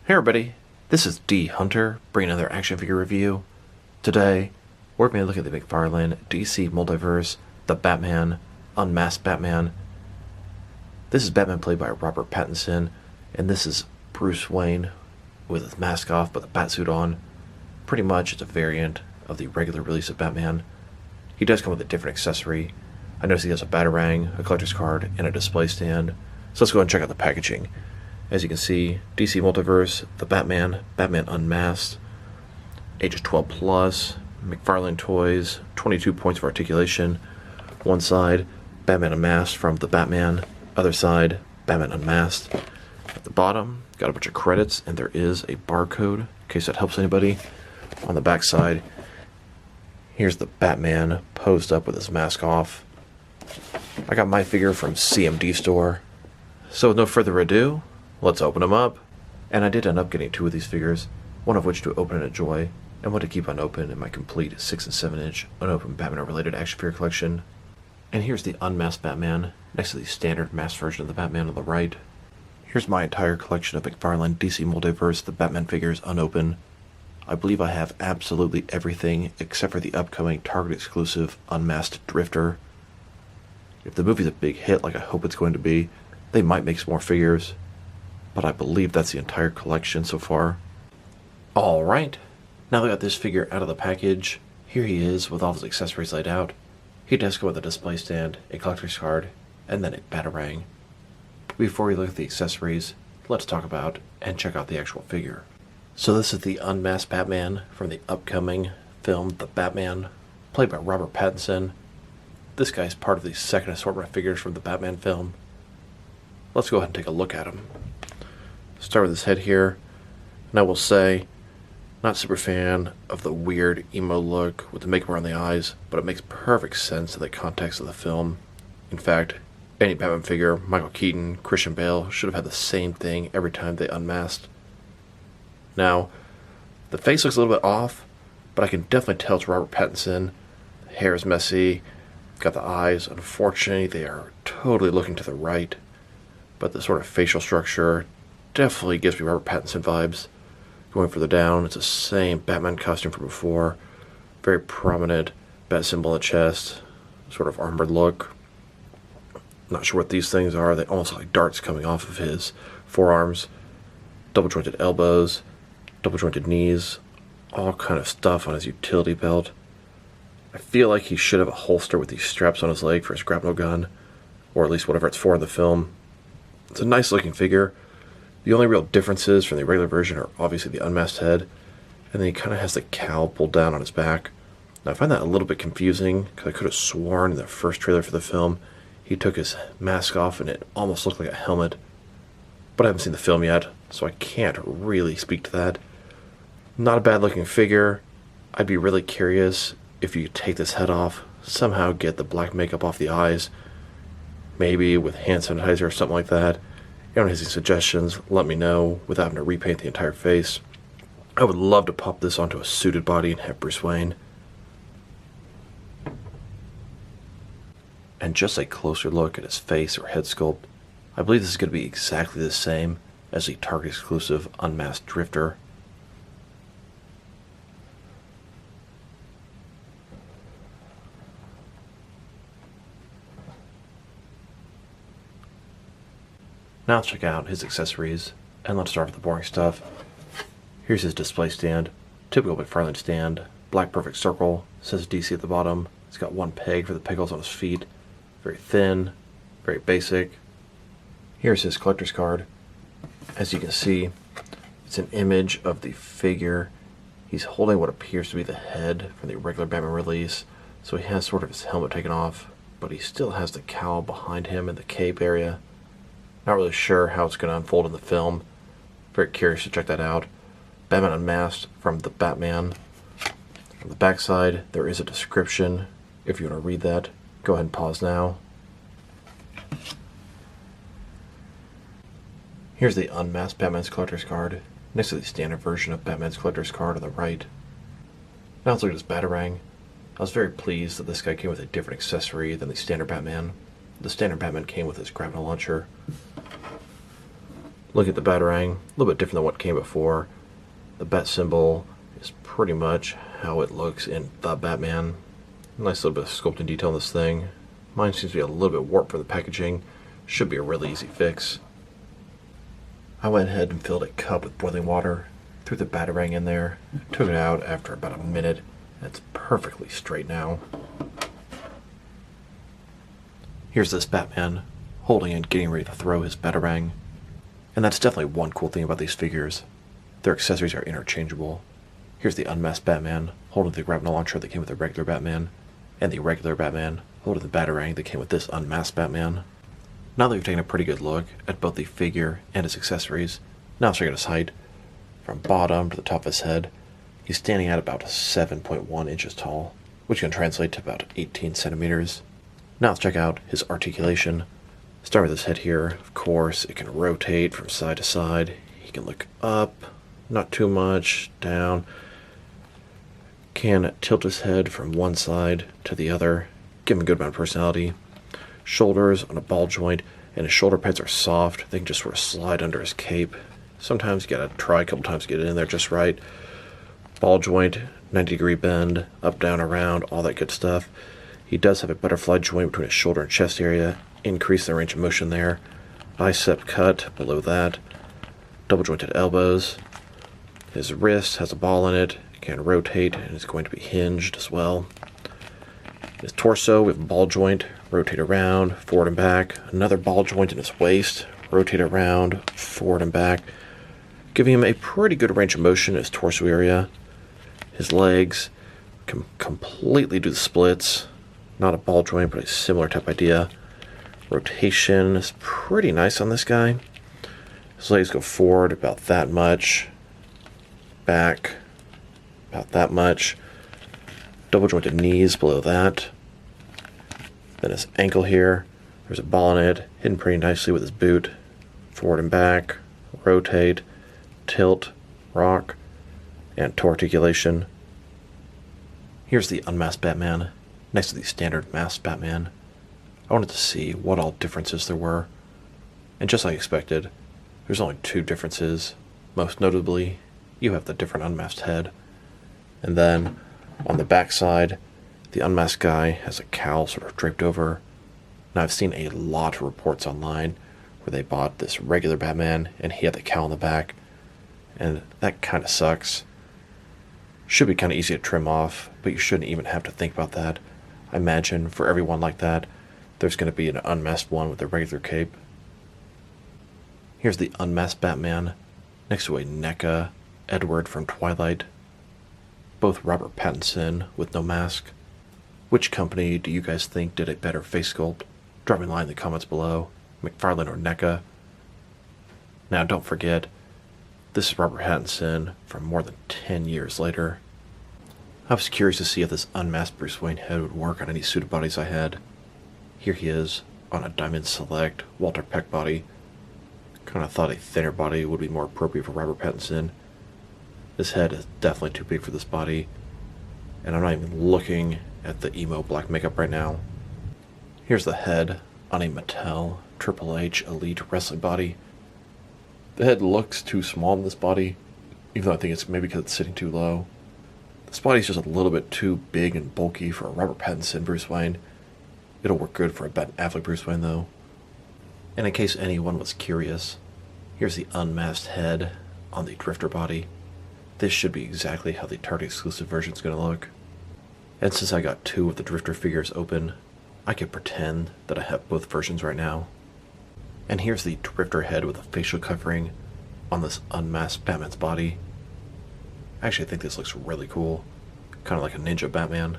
Hey everybody, this is D Hunter, bringing another action figure review. Today, we're going to look at the McFarlane DC Multiverse, the Batman, Unmasked Batman. This is Batman played by Robert Pattinson, and this is Bruce Wayne with his mask off but the batsuit on. Pretty much it's a variant of the regular release of Batman. He does come with a different accessory. I noticed he has a Batarang, a collector's card, and a display stand. So let's go ahead and check out the packaging. As you can see, DC Multiverse, the Batman, Batman Unmasked, ages 12 plus, McFarlane Toys, 22 points of articulation. One side, Batman Unmasked from the Batman. Other side, Batman Unmasked. At the bottom, got a bunch of credits, and there is a barcode, in case that helps anybody. On the back side, here's the Batman posed up with his mask off. I got my figure from CMD store. So with no further ado, let's open them up. And I did end up getting two of these figures, one of which to open and enjoy, and one to keep unopened in my complete 6 and 7 inch unopened Batman-related action figure collection. And here's the unmasked Batman, next to the standard masked version of the Batman on the right. Here's my entire collection of McFarlane DC Multiverse, the Batman figures unopened. I believe I have absolutely everything except for the upcoming Target exclusive Unmasked Drifter. If the movie's a big hit like I hope it's going to be, they might make some more figures, but I believe that's the entire collection so far. Alright, now that I got this figure out of the package, here he is with all his accessories laid out. He does go with a display stand, a collector's card, and then a Batarang. Before we look at the accessories, let's talk about and check out the actual figure. So this is the Unmasked Batman from the upcoming film The Batman, played by Robert Pattinson. This guy's part of the second assortment of figures from the Batman film. Let's go ahead and take a look at him. Start with his head here, and I will say, not super fan of the weird emo look with the makeup around the eyes, but it makes perfect sense in the context of the film. In fact, any Batman figure, Michael Keaton, Christian Bale, should have had the same thing every time they unmasked. Now, the face looks a little bit off, but I can definitely tell it's Robert Pattinson. The hair is messy, got the eyes, unfortunately they are totally looking to the right, but the sort of facial structure definitely gives me Robert Pattinson vibes. Going further down, it's the same Batman costume from before. Very prominent bat symbol on the chest, sort of armored look. Not sure what these things are. They almost look like darts coming off of his forearms. Double jointed elbows, double jointed knees, all kind of stuff on his utility belt. I feel like he should have a holster with these straps on his leg for his grapnel gun, or at least whatever it's for in the film. It's a nice looking figure. The only real differences from the regular version are obviously the unmasked head, and then he kind of has the cowl pulled down on his back. Now I find that a little bit confusing, because I could have sworn in the first trailer for the film he took his mask off and it almost looked like a helmet. But I haven't seen the film yet, so I can't really speak to that. Not a bad looking figure. I'd be really curious if you take this head off, somehow get the black makeup off the eyes, maybe with hand sanitizer or something like that. If anyone has any suggestions, let me know without having to repaint the entire face. I would love to pop this onto a suited body and have Bruce Wayne. And just a closer look at his face or head sculpt, I believe this is going to be exactly the same as the Target exclusive Unmasked Drifter. Now let's check out his accessories, and let's start with the boring stuff. Here's his display stand, typical McFarlane stand, black perfect circle, says DC at the bottom. It's got one peg for the pegals on his feet, very thin, very basic. Here's his collector's card. As you can see, it's an image of the figure. He's holding what appears to be the head from the regular Batman release, so he has sort of his helmet taken off, but he still has the cowl behind him in the cape area. Not really sure how it's going to unfold in the film. Very curious to check that out. Batman Unmasked from the Batman. On the backside, there is a description. If you want to read that, go ahead and pause now. Here's the Unmasked Batman's collector's card, next to the standard version of Batman's collector's card on the right. Now let's look at his Batarang. I was very pleased that this guy came with a different accessory than the standard Batman. The standard Batman came with his grapnel launcher. Look at the Batarang, a little bit different than what came before. The bat symbol is pretty much how it looks in The Batman. Nice little bit of sculpting detail on this thing. Mine seems to be a little bit warped from the packaging. Should be a really easy fix. I went ahead and filled a cup with boiling water, threw the Batarang in there, took it out after about a minute, and it's perfectly straight now. Here's this Batman, holding and getting ready to throw his Batarang. And that's definitely one cool thing about these figures. Their accessories are interchangeable. Here's the Unmasked Batman, holding the grapnel launcher that came with the regular Batman, and the regular Batman, holding the Batarang that came with this Unmasked Batman. Now that we've taken a pretty good look at both the figure and his accessories, now let's check out his height. From bottom to the top of his head, he's standing at about 7.1 inches tall, which can translate to about 18 centimeters. Now let's check out his articulation. Start with his head here. Of course, it can rotate from side to side. He can look up, not too much, down. Can tilt his head from one side to the other, give him a good amount of personality. Shoulders on a ball joint, and his shoulder pads are soft. They can just sort of slide under his cape. Sometimes you gotta try a couple times to get it in there just right. Ball joint, 90-degree bend, up, down, around, all that good stuff. He does have a butterfly joint between his shoulder and chest area. Increase the range of motion there. Bicep cut below that. Double jointed elbows. His wrist has a ball in it. It can rotate and is going to be hinged as well. His torso, we have a ball joint. Rotate around, forward and back. Another ball joint in his waist. Rotate around, forward and back. Giving him a pretty good range of motion in his torso area. His legs can completely do the splits. Not a ball joint, but a similar type idea. Rotation is pretty nice on this guy. His legs go forward about that much. Back about that much. Double jointed knees below that. Then his ankle here. There's a ball in it, hidden pretty nicely with his boot. Forward and back. Rotate. Tilt. Rock. And articulation. Here's the Unmasked Batman next to the standard masked Batman. I wanted to see what all differences there were. And just like I expected, there's only two differences. Most notably, you have the different unmasked head. And then, on the back side, the unmasked guy has a cowl sort of draped over. Now I've seen a lot of reports online where they bought this regular Batman and he had the cowl in the back. And that kind of sucks. Should be kind of easy to trim off, but you shouldn't even have to think about that. I imagine for everyone like that, there's going to be an unmasked one with a regular cape. Here's the Unmasked Batman next to a NECA Edward from Twilight. Both Robert Pattinson with no mask. Which company do you guys think did a better face sculpt? Drop me a line in the comments below. McFarlane or NECA. Now don't forget, this is Robert Pattinson from more than 10 years later. I was curious to see if this unmasked Bruce Wayne head would work on any suited bodies I had. Here he is, on a Diamond Select Walter Peck body. Kinda thought a thinner body would be more appropriate for Robert Pattinson. This head is definitely too big for this body, and I'm not even looking at the emo black makeup right now. Here's the head on a Mattel Triple H Elite wrestling body. The head looks too small in this body, even though I think it's maybe because it's sitting too low. This body's just a little bit too big and bulky for a Robert Pattinson Bruce Wayne. It'll work good for a Ben Affleck Bruce Wayne though. And in case anyone was curious, here's the unmasked head on the Drifter body. This should be exactly how the Target exclusive version is going to look. And since I got two of the Drifter figures open, I could pretend that I have both versions right now. And here's the Drifter head with a facial covering on this unmasked Batman's body. I actually think this looks really cool. Kind of like a ninja Batman.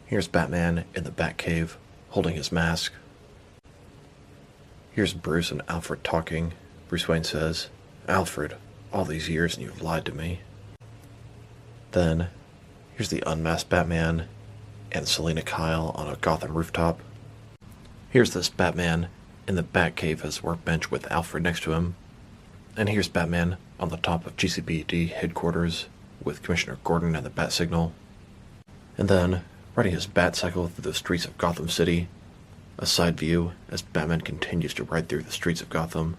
Here's Batman in the Batcave, holding his mask. Here's Bruce and Alfred talking. Bruce Wayne says, "Alfred, all these years and you've lied to me." Then, here's the unmasked Batman and Selina Kyle on a Gotham rooftop. Here's this Batman in the Batcave as workbench with Alfred next to him. And here's Batman on the top of GCPD headquarters with Commissioner Gordon and the Bat Signal. And then, riding his bat cycle through the streets of Gotham City, a side view as Batman continues to ride through the streets of Gotham.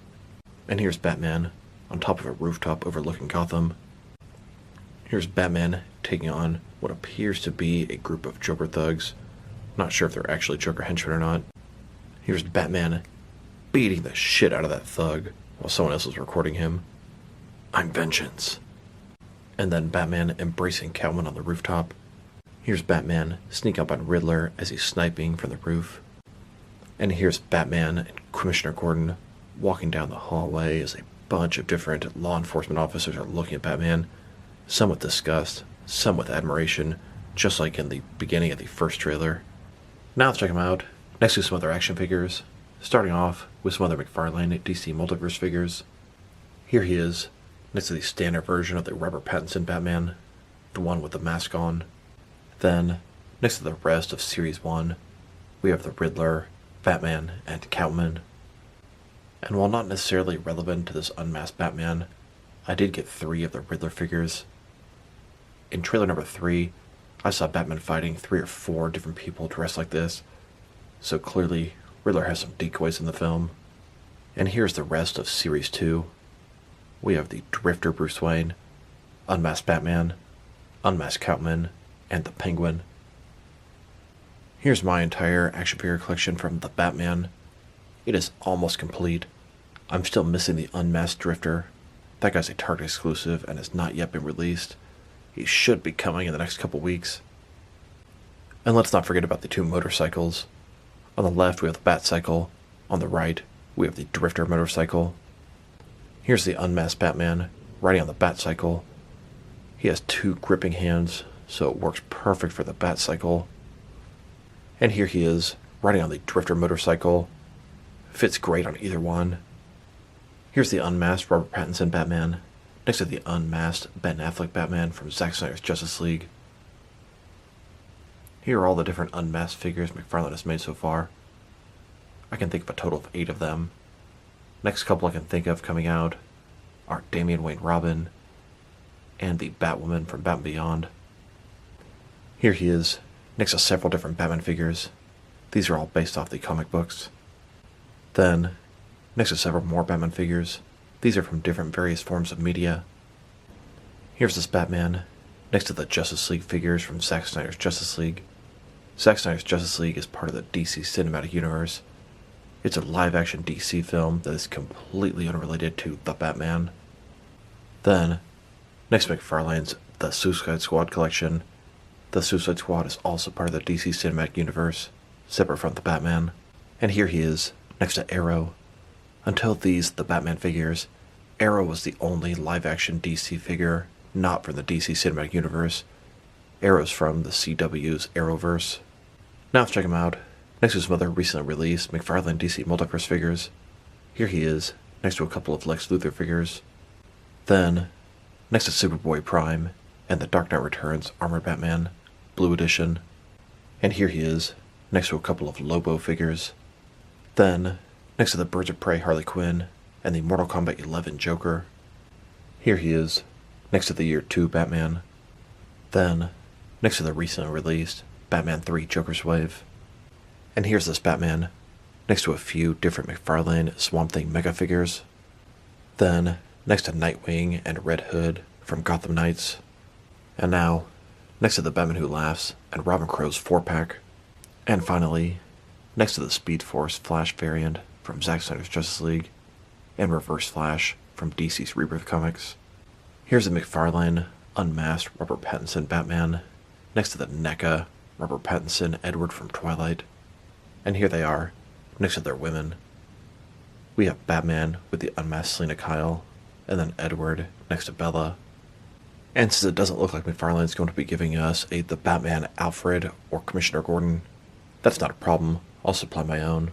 And here's Batman on top of a rooftop overlooking Gotham. Here's Batman taking on what appears to be a group of Joker thugs. Not sure if they're actually Joker henchmen or not. Here's Batman beating the shit out of that thug while someone else is recording him. I'm vengeance. And then Batman embracing Catwoman on the rooftop. Here's Batman sneak up on Riddler as he's sniping from the roof. And here's Batman and Commissioner Gordon walking down the hallway as a bunch of different law enforcement officers are looking at Batman, some with disgust, some with admiration, just like in the beginning of the first trailer. Now let's check them out, next to some other action figures, starting off with some other McFarlane DC Multiverse figures. Here he is, next to the standard version of the Robert Pattinson Batman, the one with the mask on. Then, next to the rest of Series 1, we have the Riddler, Batman, and Catwoman. And while not necessarily relevant to this Unmasked Batman, I did get 3 of the Riddler figures. In trailer number 3, I saw Batman fighting 3 or 4 different people dressed like this, so clearly Riddler has some decoys in the film. And here's the rest of Series 2. We have the Drifter Bruce Wayne, Unmasked Batman, Unmasked Catwoman, and the Penguin. Here's my entire action figure collection from the Batman. It is almost complete. I'm still missing the Unmasked Drifter. That guy's a Target exclusive and has not yet been released. He should be coming in the next couple weeks. And let's not forget about the 2 motorcycles. On the left we have the Batcycle. On the right we have the Drifter motorcycle. Here's the Unmasked Batman riding on the Batcycle. He has 2 gripping hands, so it works perfect for the Batcycle. And here he is, riding on the Drifter motorcycle. Fits great on either one. Here's the unmasked Robert Pattinson Batman, next to the unmasked Ben Affleck Batman from Zack Snyder's Justice League. Here are all the different unmasked figures McFarlane has made so far. I can think of a total of 8 of them. Next couple I can think of coming out are Damian Wayne Robin and the Batwoman from Batman Beyond. Here he is, next to several different Batman figures. These are all based off the comic books. Then, next to several more Batman figures. These are from different various forms of media. Here's this Batman, next to the Justice League figures from Zack Snyder's Justice League. Zack Snyder's Justice League is part of the DC Cinematic Universe. It's a live-action DC film that is completely unrelated to The Batman. Then, next to McFarlane's The Suicide Squad collection. The Suicide Squad is also part of the DC Cinematic Universe, separate from The Batman. And here he is, next to Arrow. Until these The Batman figures, Arrow was the only live-action DC figure not from the DC Cinematic Universe. Arrow's from the CW's Arrowverse. Now let's check him out, next to some other recently released McFarlane DC Multiverse figures. Here he is, next to a couple of Lex Luthor figures. Then, next to Superboy Prime and the Dark Knight Returns Armored Batman, Blue Edition. And here he is, next to a couple of Lobo figures. Then, next to the Birds of Prey Harley Quinn and the Mortal Kombat 11 Joker. Here he is, next to the Year 2 Batman. Then, next to the recently released Batman 3 Joker's Wave. And here's this Batman, next to a few different McFarlane Swamp Thing Mega figures. Then, next to Nightwing and Red Hood from Gotham Knights. And now, next to the Batman Who Laughs and Robin Crow's 4-pack. And finally, next to the Speed Force Flash variant from Zack Snyder's Justice League, and Reverse Flash from DC's Rebirth Comics. Here's the McFarlane Unmasked Robert Pattinson Batman, next to the NECA Robert Pattinson Edward from Twilight. And here they are, next to their women. We have Batman with the unmasked Selena Kyle, and then Edward next to Bella. And since it doesn't look like McFarlane's going to be giving us the Batman Alfred or Commissioner Gordon, that's not a problem. I'll supply my own.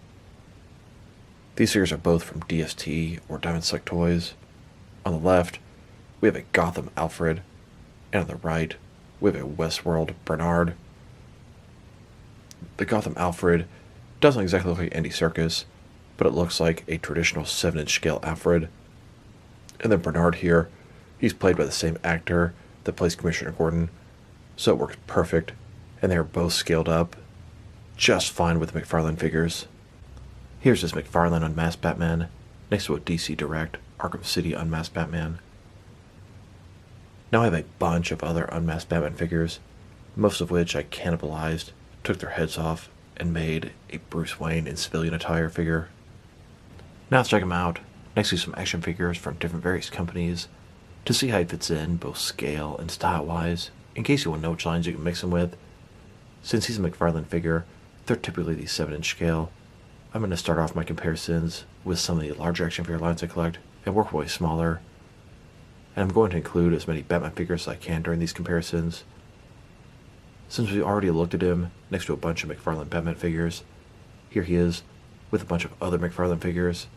These figures are both from DST or Diamond Select Toys. On the left, we have a Gotham Alfred, and on the right, we have a Westworld Bernard. The Gotham Alfred doesn't exactly look like Andy Serkis, but it looks like a traditional 7-inch scale Alfred. And then Bernard here, he's played by the same actor that plays Commissioner Gordon, so it works perfect, and they are both scaled up just fine with the McFarlane figures. Here's this McFarlane Unmasked Batman, next to a DC Direct Arkham City Unmasked Batman. Now I have a bunch of other Unmasked Batman figures, most of which I cannibalized, took their heads off, and made a Bruce Wayne in civilian attire figure. Now let's check them out, next to some action figures from different various companies, to see how he fits in, both scale and style-wise, in case you want to know which lines you can mix him with. Since he's a McFarlane figure, they're typically the 7-inch scale. I'm going to start off my comparisons with some of the larger action figure lines I collect, and work my way smaller. And I'm going to include as many Batman figures as I can during these comparisons. Since we already looked at him next to a bunch of McFarlane Batman figures, here he is with a bunch of other McFarlane figures.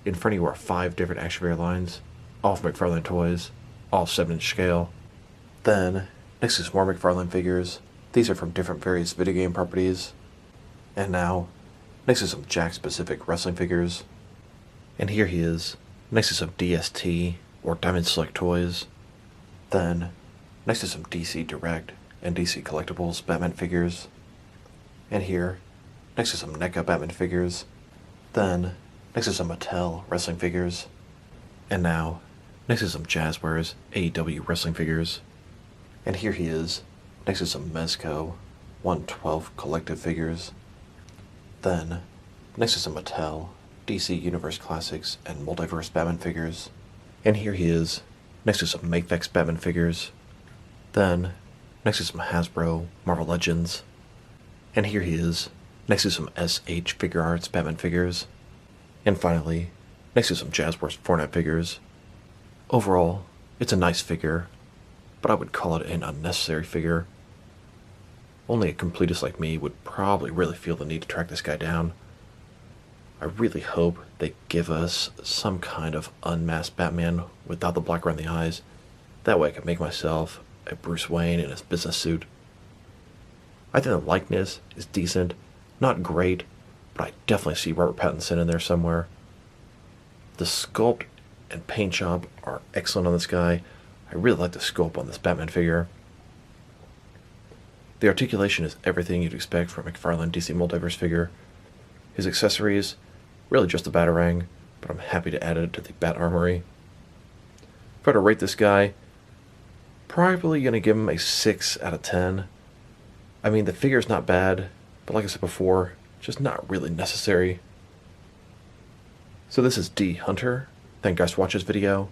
In front of you are 5 different action figure lines, all from McFarlane toys, all 7-inch scale. Then, next to some more McFarlane figures, these are from different various video game properties. And now, next to some Jack-specific wrestling figures. And here he is, next to some DST, or Diamond Select toys. Then, next to some DC Direct and DC Collectibles Batman figures. And here, next to some NECA Batman figures. Then, next to some Mattel wrestling figures. And now, next to some Jazzwares AEW wrestling figures. And here he is, next to some Mezco 112 collective figures. Then, next to some Mattel DC Universe Classics and Multiverse Batman figures. And here he is, next to some Mafex Batman figures. Then, next to some Hasbro Marvel Legends. And here he is, next to some SH Figure Arts Batman figures. And finally, next to some Jazzwares Fortnite figures. Overall, it's a nice figure, but I would call it an unnecessary figure. Only a completist like me would probably really feel the need to track this guy down. I really hope they give us some kind of unmasked Batman without the black around the eyes. That way I can make myself a Bruce Wayne in his business suit. I think the likeness is decent, not great, but I definitely see Robert Pattinson in there somewhere. The sculpt and paint job are excellent on this guy. I really like the sculpt on this Batman figure. The articulation is everything you'd expect from a McFarlane DC Multiverse figure. His accessories, really just a Batarang, but I'm happy to add it to the Bat Armory. If I were to rate this guy, probably going to give him a 6 out of 10. I mean, the figure's not bad, but like I said before, just not really necessary. So this is D Hunter. Thank you guys for watching this video.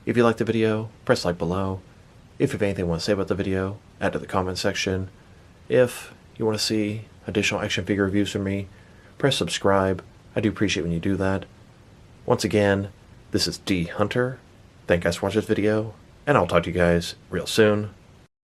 If you liked the video, press like below. If you have anything you want to say about the video, add to the comment section. If you want to see additional action figure reviews from me, press subscribe. I do appreciate when you do that. Once again, this is D Hunter. Thank you guys for watching this video, and I'll talk to you guys real soon.